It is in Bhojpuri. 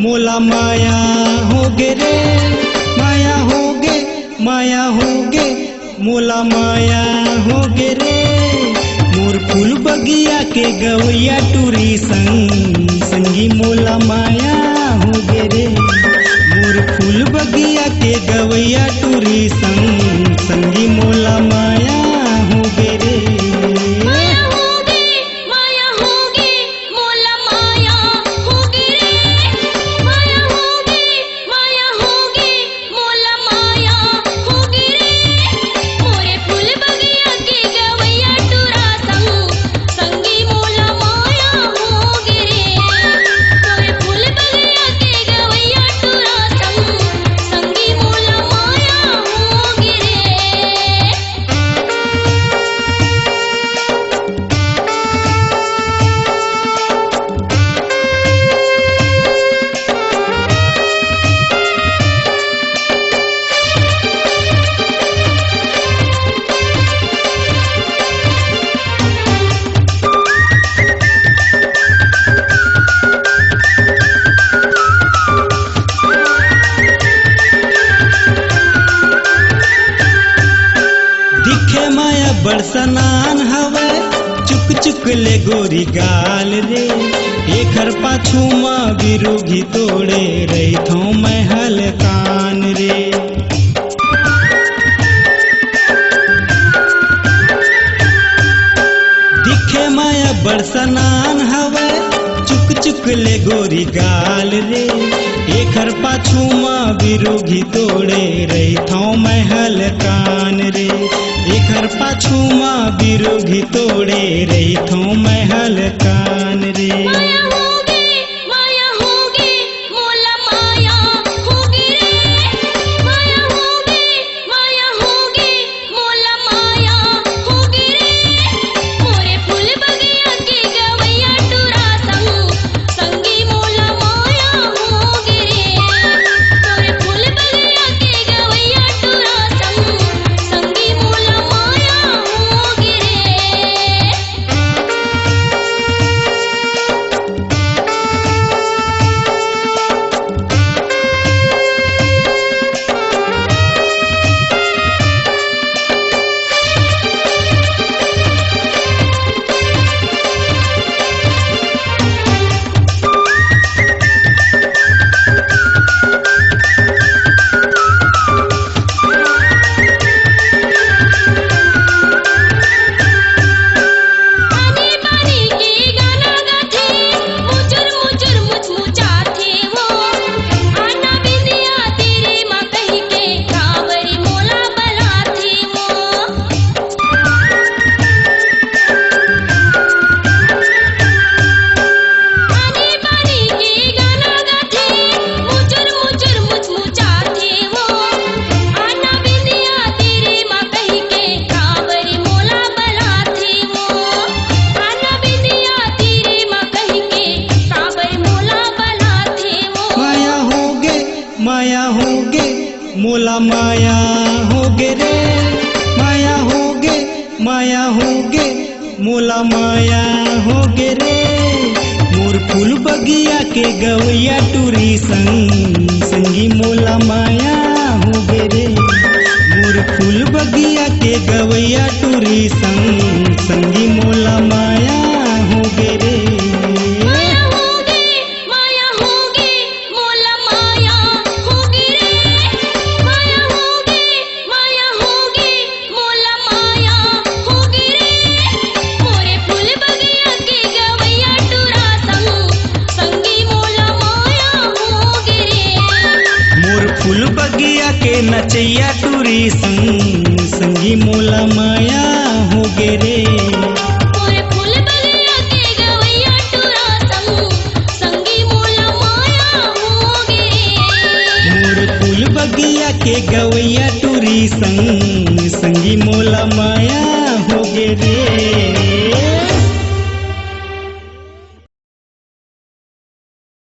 मोला माया होगे रे, माया होगे, माया होगे, मोला माया होगे रे। मोर फूल बगिया के गवैया टूरी संग संगी मोला माया होगे रे। मोर फूल बगिया के गवैया टूरी संग संगी मोला माया होगे रे। बरसनान हवे चुक चुक ले गोरी गाल रे। एकर पाछू माँ बिरुगी तोड़े रही थो महल कान रे। दिखे माया बरसनान हवे चुक चुक ले गोरी गाल रे। एकर पाछू माँ बिरुगी तोड़े रही थो महल कान रे। एकर पाछू माँ बिरुगी तोड़े रही थो महल कान रे। माया होगे मोला माया होगे रे, माया होगे, माया होगे, मोला माया होगे रे। मोर फूल बगिया के गवैया टूरी संग संगी मोला माया होगे रे। मोर फूल बगिया के गवैया टूरी संग संगी मोला माया होगे रे। फूल बगिया के नचैया टूरी संग संगी मोला माया होगे रे। मोर फूल बगिया के गवैया टूरा संग संगी मोला माया होगे रे। मोर फूल बगिया के गवैया टूरी संग संगी मोला माया होगे रे।